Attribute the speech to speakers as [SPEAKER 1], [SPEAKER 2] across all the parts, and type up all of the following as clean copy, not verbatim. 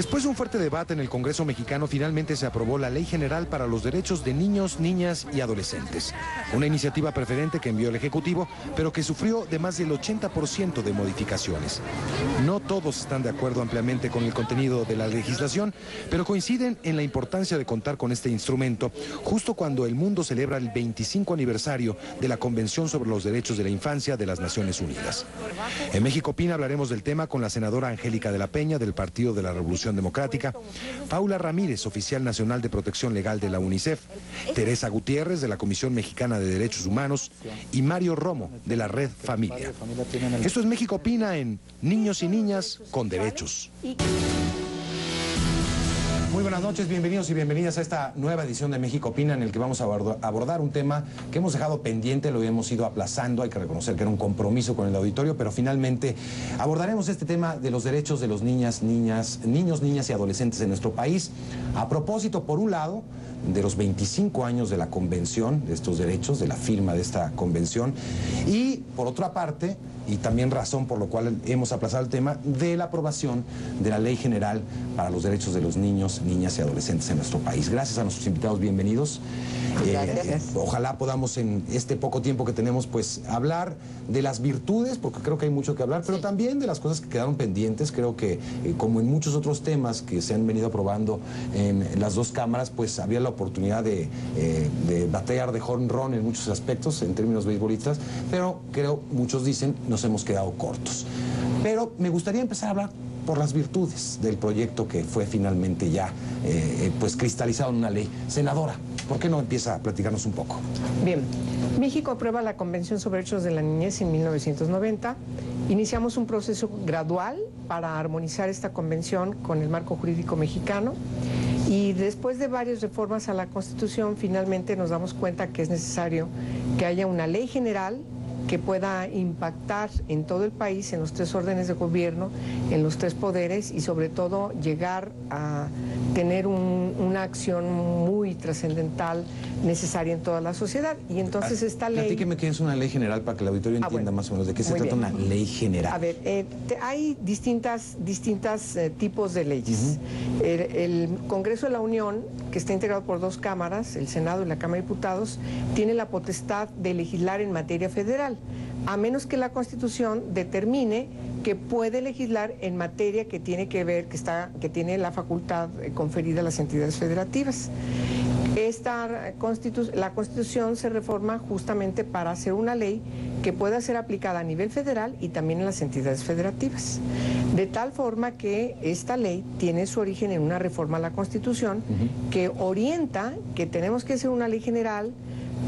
[SPEAKER 1] Después de un fuerte debate en el Congreso mexicano, finalmente se aprobó la Ley General para los Derechos de Niños, Niñas y Adolescentes. Una iniciativa preferente que envió el Ejecutivo, pero que sufrió de más del 80% de modificaciones. No todos están de acuerdo ampliamente con el contenido de la legislación, pero coinciden en la importancia de contar con este instrumento, justo cuando el mundo celebra el 25 aniversario de la Convención sobre los Derechos de la Infancia de las Naciones Unidas. En México Opina hablaremos del tema con la senadora Angélica de la Peña, del Partido de la Revolución Democrática, Paula Ramírez, oficial nacional de protección legal de la UNICEF, Teresa Gutiérrez, de la Comisión Mexicana de Derechos Humanos, y Mario Romo, de la Red Familia. Esto es México Opina en Niños y Niñas con Derechos. Muy buenas noches, bienvenidos y bienvenidas a esta nueva edición de México Opina, en el que vamos a abordar un tema que hemos dejado pendiente, lo hemos ido aplazando, hay que reconocer que era un compromiso con el auditorio, pero finalmente abordaremos este tema de los derechos de los niños, niñas y adolescentes en nuestro país. A propósito, por un lado, de los 25 años de la convención, de estos derechos, de la firma de esta convención, y por otra parte, y también razón por lo cual hemos aplazado el tema, de la aprobación de la Ley General para los Derechos de los Niños, Niñas y Adolescentes en nuestro país. Gracias a nuestros invitados, bienvenidos. Ojalá podamos en este poco tiempo que tenemos, pues, hablar de las virtudes, porque creo que hay mucho que hablar, pero también de las cosas que quedaron pendientes. Creo que, como en muchos otros temas que se han venido aprobando en las dos cámaras, pues había la oportunidad de batear de jonrón en muchos aspectos, en términos beisbolistas, pero creo, muchos dicen, nos hemos quedado cortos. Pero me gustaría empezar a hablar por las virtudes del proyecto que fue finalmente ya pues cristalizado en una ley. Senadora, ¿por qué no empieza a platicarnos un poco?
[SPEAKER 2] Bien, México aprueba la Convención sobre Derechos de la Niñez en 1990. Iniciamos un proceso gradual para armonizar esta convención con el marco jurídico mexicano. Y después de varias reformas a la Constitución, finalmente nos damos cuenta que es necesario que haya una ley general que pueda impactar en todo el país, en los tres órdenes de gobierno, en los tres poderes, y sobre todo llegar a tener una acción muy trascendental necesaria en toda la sociedad. Y entonces esta ley...
[SPEAKER 1] Platíqueme qué es una ley general para que el auditorio entienda más o menos de qué se trata una ley general.
[SPEAKER 2] A ver, hay distintas tipos de leyes. El Congreso de la Unión, que está integrado por dos cámaras, el Senado y la Cámara de Diputados, tiene la potestad de legislar en materia federal, a menos que la Constitución determine que puede legislar en materia que tiene que ver, que tiene la facultad conferida a las entidades federativas. La Constitución se reforma justamente para hacer una ley que pueda ser aplicada a nivel federal y también en las entidades federativas. De tal forma que esta ley tiene su origen en una reforma a la Constitución que orienta que tenemos que hacer una ley general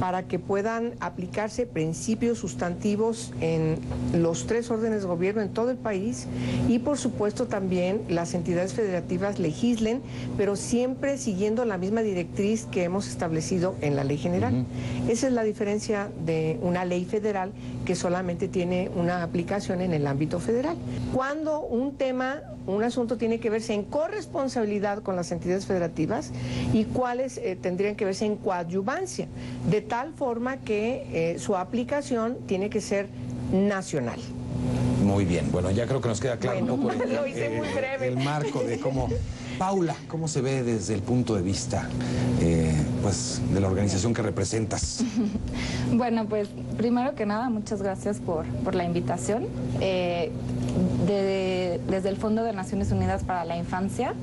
[SPEAKER 2] para que puedan aplicarse principios sustantivos en los tres órdenes de gobierno en todo el país, y por supuesto también las entidades federativas legislen, pero siempre siguiendo la misma directriz que hemos establecido en la ley general. Esa es la diferencia de una ley federal que solamente tiene una aplicación en el ámbito federal. Cuando un asunto tiene que verse en corresponsabilidad con las entidades federativas, y cuáles tendrían que verse en coadyuvancia, de tal forma que su aplicación tiene que ser nacional.
[SPEAKER 1] Muy bien, bueno, ya creo que nos queda claro un poco
[SPEAKER 2] lo hice muy breve.
[SPEAKER 1] El marco de cómo... Paula, ¿cómo se ve desde el punto de vista pues, de la organización que representas?
[SPEAKER 3] Bueno, pues primero que nada, muchas gracias por la invitación. Desde el Fondo de Naciones Unidas para la Infancia,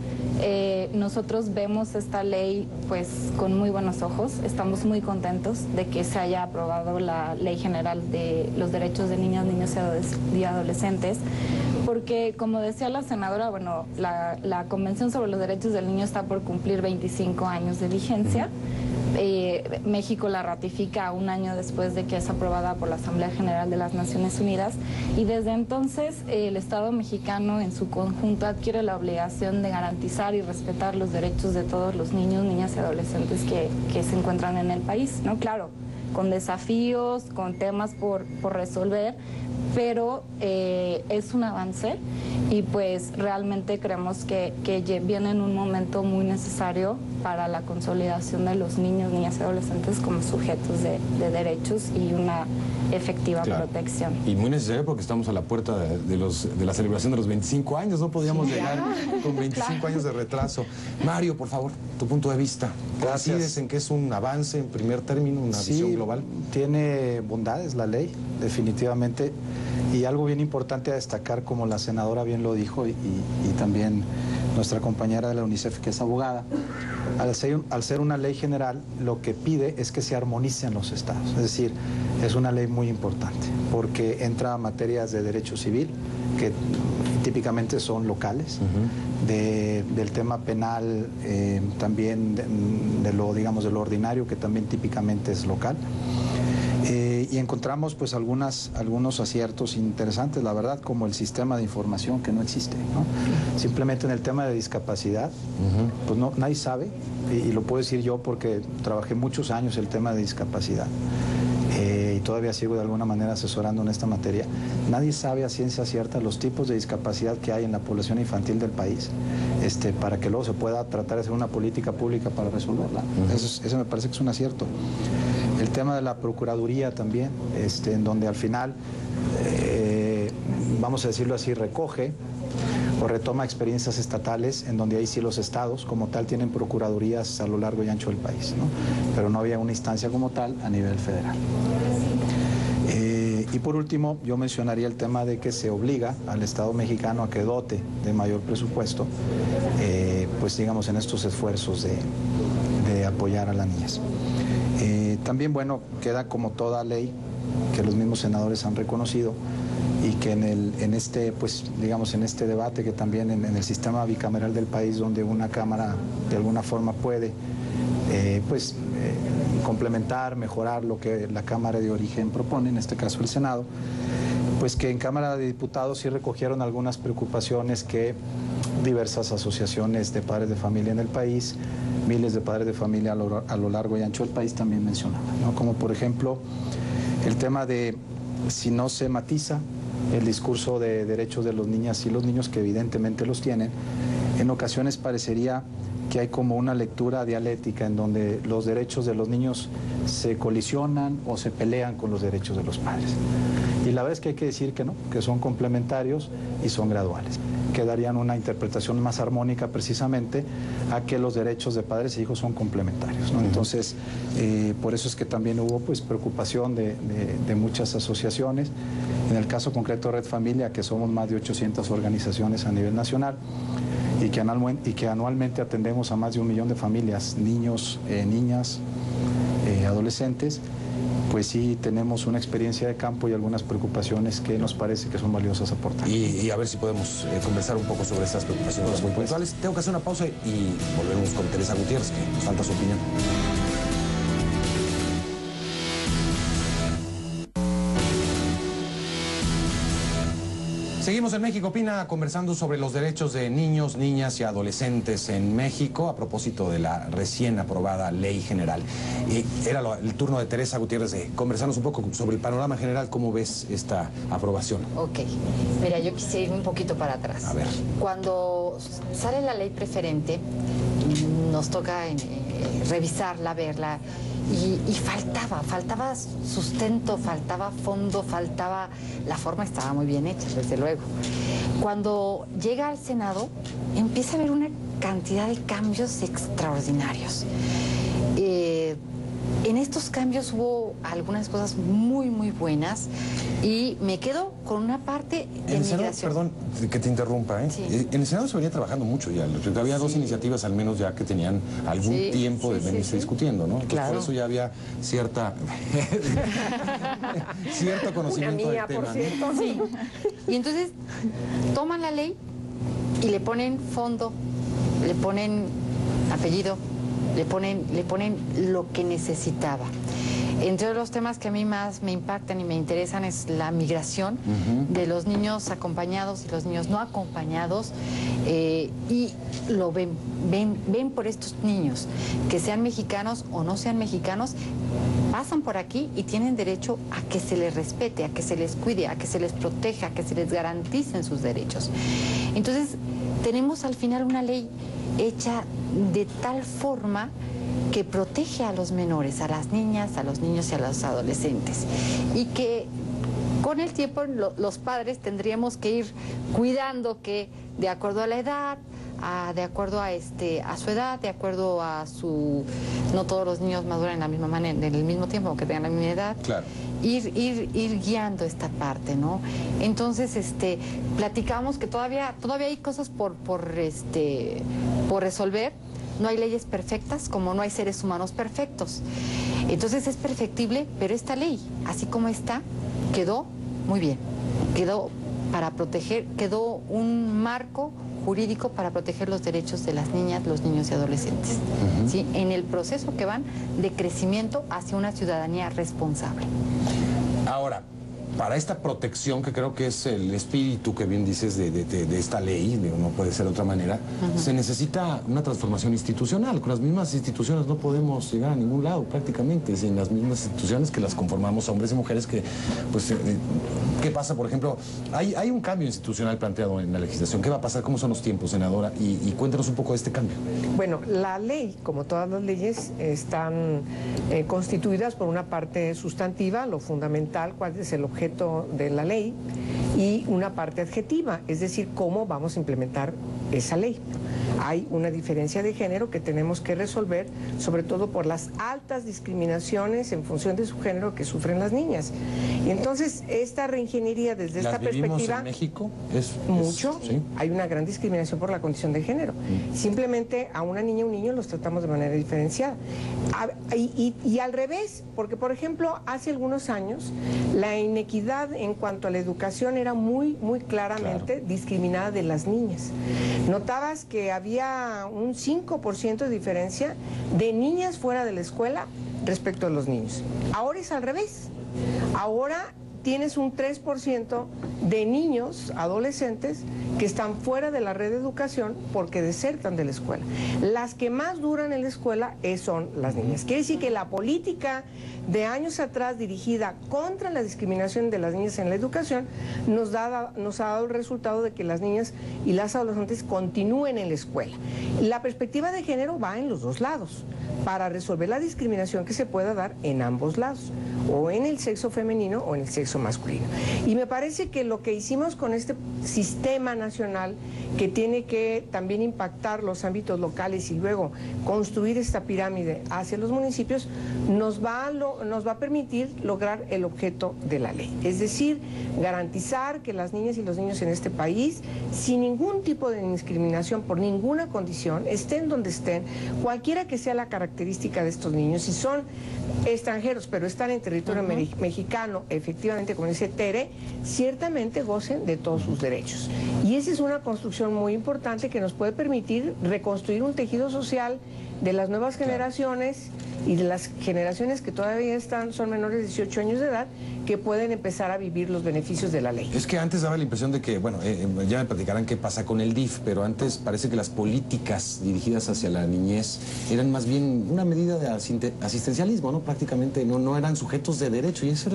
[SPEAKER 3] nosotros vemos esta ley pues con muy buenos ojos. Estamos muy contentos de que se haya aprobado la Ley General de los Derechos de Niños, Niñas y Adolescentes, porque, como decía la senadora, bueno, la Convención sobre los Derechos del Niño está por cumplir 25 años de vigencia. México la ratifica un año después de que es aprobada por la Asamblea General de las Naciones Unidas, y desde entonces el Estado mexicano en su conjunto adquiere la obligación de garantizar y respetar los derechos de todos los niños, niñas y adolescentes que se encuentran en el país, ¿no? Claro, con desafíos, con temas por resolver, pero es un avance y pues realmente creemos que viene en un momento muy necesario para la consolidación de los niños, niñas y adolescentes como sujetos de derechos y una efectiva protección.
[SPEAKER 1] Y muy necesario porque estamos a la puerta de la celebración de los 25 años, no podíamos llegar con 25 años de retraso. Mario, por favor, tu punto de vista.
[SPEAKER 4] Gracias.
[SPEAKER 1] ¿Coincides en que es un avance en primer término, una visión global?
[SPEAKER 4] Tiene bondades la ley, definitivamente, y algo bien importante a destacar, como la senadora bien lo dijo, y también nuestra compañera de la UNICEF, que es abogada, al ser una ley general, lo que pide es que se armonicen los estados. Es decir, es una ley muy importante, porque entra a materias de derecho civil, que típicamente son locales, del tema penal, también de lo ordinario, que también típicamente es local. Y encontramos pues algunos aciertos interesantes, la verdad, como el sistema de información que no existe, ¿no? Simplemente en el tema de discapacidad, pues nadie sabe, y lo puedo decir yo porque trabajé muchos años el tema de discapacidad, y todavía sigo de alguna manera asesorando en esta materia. Nadie sabe a ciencia cierta los tipos de discapacidad que hay en la población infantil del país, para que luego se pueda tratar de hacer una política pública para resolverla. Eso me parece que es un acierto. El tema de la Procuraduría también, en donde al final, vamos a decirlo así, recoge o retoma experiencias estatales, en donde ahí sí los estados como tal tienen procuradurías a lo largo y ancho del país, ¿no? Pero no había una instancia como tal a nivel federal. Y por último, yo mencionaría el tema de que se obliga al Estado mexicano a que dote de mayor presupuesto, pues digamos, en estos esfuerzos de apoyar a las niñas. También, bueno, queda como toda ley que los mismos senadores han reconocido, y que en este debate que también en el sistema bicameral del país, donde una cámara de alguna forma puede complementar, mejorar lo que la Cámara de origen propone, en este caso el Senado, pues que en Cámara de Diputados sí recogieron algunas preocupaciones que diversas asociaciones de padres de familia en el país, miles de padres de familia a lo largo y ancho del país también mencionaban, ¿no? Como por ejemplo el tema de si no se matiza el discurso de derechos de las niñas y los niños, que evidentemente los tienen, en ocasiones parecería que hay como una lectura dialéctica en donde los derechos de los niños se colisionan o se pelean con los derechos de los padres. Y la verdad es que hay que decir que no, que son complementarios y son graduales, que darían una interpretación más armónica precisamente a que los derechos de padres e hijos son complementarios, ¿no? Entonces, por eso es que también hubo pues preocupación de muchas asociaciones. En el caso concreto de Red Familia, que somos más de 800 organizaciones a nivel nacional, y que anualmente atendemos a más de 1 millón de familias, niños, niñas, adolescentes, pues sí tenemos una experiencia de campo y algunas preocupaciones que nos parece que son valiosas aportar.
[SPEAKER 1] Y a ver si podemos conversar un poco sobre estas preocupaciones muy puntuales. Tengo que hacer una pausa y volvemos con Teresa Gutiérrez, que nos falta su opinión. Seguimos en México Opina conversando sobre los derechos de niños, niñas y adolescentes en México a propósito de la recién aprobada Ley General. Era el turno de Teresa Gutiérrez de conversarnos un poco sobre el panorama general. ¿Cómo ves esta aprobación?
[SPEAKER 5] Ok, mira, yo quisiera ir un poquito para atrás.
[SPEAKER 1] A ver.
[SPEAKER 5] Cuando sale la ley preferente, nos toca revisarla, verla, y faltaba sustento, faltaba fondo, la forma estaba muy bien hecha, desde luego. Cuando llega al Senado, empieza a haber una cantidad de cambios extraordinarios. En estos cambios hubo algunas cosas muy, muy buenas, y me quedo con una parte de migración.
[SPEAKER 1] Perdón que te interrumpa, ¿eh?
[SPEAKER 5] Sí.
[SPEAKER 1] En el Senado se venía trabajando mucho ya. Había dos iniciativas al menos ya que tenían algún tiempo de venirse discutiendo, ¿no? Entonces,
[SPEAKER 5] claro.
[SPEAKER 1] por eso ya había cierto conocimiento del tema,
[SPEAKER 2] por cierto.
[SPEAKER 1] ¿no?
[SPEAKER 5] Sí. Y entonces toman la ley y le ponen fondo, le ponen apellido, le ponen lo que necesitaba. Entre los temas que a mí más me impactan y me interesan es la migración de los niños acompañados y los niños no acompañados, y lo ven por estos niños, que sean mexicanos o no sean mexicanos, pasan por aquí y tienen derecho a que se les respete, a que se les cuide, a que se les proteja, a que se les garanticen sus derechos. Entonces, tenemos al final una ley hecha de tal forma que protege a los menores, a las niñas, a los niños y a los adolescentes. Y que con el tiempo los padres tendríamos que ir cuidando que, de acuerdo a la edad, de acuerdo a su edad, de acuerdo a su... No todos los niños maduran en la misma manera, en el mismo tiempo, aunque tengan la misma edad.
[SPEAKER 1] Claro.
[SPEAKER 5] Ir guiando esta parte, ¿no? Entonces, platicamos que todavía hay cosas por resolver. No hay leyes perfectas, como no hay seres humanos perfectos. Entonces es perfectible, pero esta ley, así como está, quedó muy bien. Quedó para proteger, quedó un marco jurídico para proteger los derechos de las niñas, los niños y adolescentes, ¿sí? En el proceso que van de crecimiento hacia una ciudadanía responsable.
[SPEAKER 1] Ahora, para esta protección, que creo que es el espíritu que bien dices de esta ley, no puede ser de otra manera, se necesita una transformación institucional. Con las mismas instituciones no podemos llegar a ningún lado prácticamente, sin las mismas instituciones que las conformamos hombres y mujeres que, pues, ¿qué pasa? Por ejemplo, hay un cambio institucional planteado en la legislación. ¿Qué va a pasar? ¿Cómo son los tiempos, senadora? Y cuéntanos un poco de este cambio.
[SPEAKER 2] Bueno, la ley, como todas las leyes, están constituidas por una parte sustantiva, lo fundamental, cuál es el objeto de la ley, y una parte adjetiva, es decir, cómo vamos a implementar esa ley. Hay una diferencia de género que tenemos que resolver, sobre todo por las altas discriminaciones en función de su género que sufren las niñas. Y entonces, esta reingeniería desde esta perspectiva...
[SPEAKER 1] en México?
[SPEAKER 2] Mucho.
[SPEAKER 1] ¿Sí?
[SPEAKER 2] Hay una gran discriminación por la condición de género. Simplemente a una niña y un niño los tratamos de manera diferenciada. Y al revés, porque por ejemplo, hace algunos años, la inequidad en cuanto a la educación era muy claramente discriminada de las niñas. Notabas que había un 5% de diferencia de niñas fuera de la escuela respecto a los niños. Ahora es al revés. Ahora tienes un 3% de niños, adolescentes, que están fuera de la red de educación porque desertan de la escuela. Las que más duran en la escuela son las niñas. Quiere decir que la política de años atrás dirigida contra la discriminación de las niñas en la educación nos ha dado el resultado de que las niñas y las adolescentes continúen en la escuela. La perspectiva de género va en los dos lados, para resolver la discriminación que se pueda dar en ambos lados, o en el sexo femenino o en el sexo masculino. Y me parece que lo que hicimos con este sistema nacional, que tiene que también impactar los ámbitos locales y luego construir esta pirámide hacia los municipios, nos va a permitir lograr el objeto de la ley. Es decir, garantizar que las niñas y los niños en este país, sin ningún tipo de discriminación por ninguna condición, estén donde estén, cualquiera que sea la característica de estos niños, si son extranjeros pero están en territorio mexicano, efectivamente, como dice Tere, ciertamente gocen de todos sus derechos. Y esa es una construcción muy importante que nos puede permitir reconstruir un tejido social de las nuevas generaciones y de las generaciones que todavía son menores de 18 años de edad, que pueden empezar a vivir los beneficios de la ley.
[SPEAKER 1] Es que antes daba la impresión de que, bueno, ya me platicarán qué pasa con el DIF, pero antes parece que las políticas dirigidas hacia la niñez eran más bien una medida de asistencialismo, ¿no? Prácticamente no eran sujetos de derecho, y eso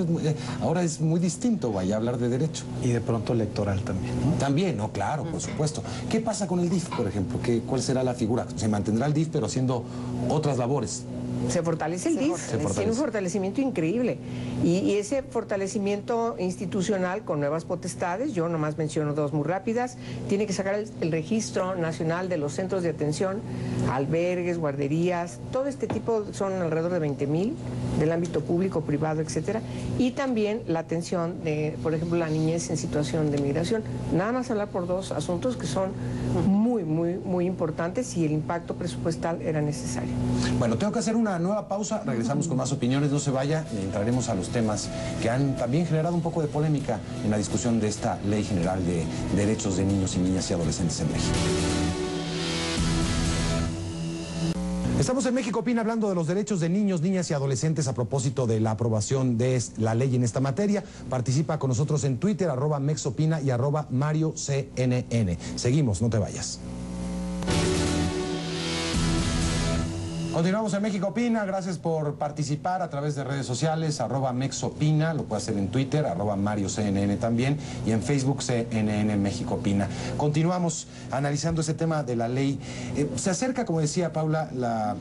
[SPEAKER 1] ahora es muy distinto, vaya a hablar de derecho.
[SPEAKER 4] Y de pronto electoral también, ¿no?
[SPEAKER 1] También, no, claro, por supuesto. ¿Qué pasa con el DIF, por ejemplo? ¿Cuál será la figura? ¿Se mantendrá el DIF pero haciendo otras labores?
[SPEAKER 2] Se fortalece el DIF, tiene un fortalecimiento increíble, y ese fortalecimiento institucional con nuevas potestades, yo nomás menciono dos muy rápidas, tiene que sacar el registro nacional de los centros de atención, albergues, guarderías, todo este tipo, son alrededor de 20,000 del ámbito público, privado, etcétera, y también la atención de, por ejemplo, la niñez en situación de migración. Nada más hablar por dos asuntos que son muy importantes, y el impacto presupuestal era necesario.
[SPEAKER 1] Bueno, tengo que hacer una nueva pausa, regresamos con más opiniones, no se vaya, y entraremos a los temas que han también generado un poco de polémica en la discusión de esta Ley General de Derechos de Niños y Niñas y Adolescentes en México. Estamos en México Opina hablando de los derechos de niños, niñas y adolescentes a propósito de la aprobación de la ley en esta materia. Participa con nosotros en Twitter, @mexopina y @MarioCNN. Seguimos, no te vayas. Continuamos en México Opina, gracias por participar a través de redes sociales, @mexopina, lo puede hacer en Twitter, @MarioCNN también, y en Facebook CNN México Opina. Continuamos analizando ese tema de la ley. Se acerca, como decía Paula,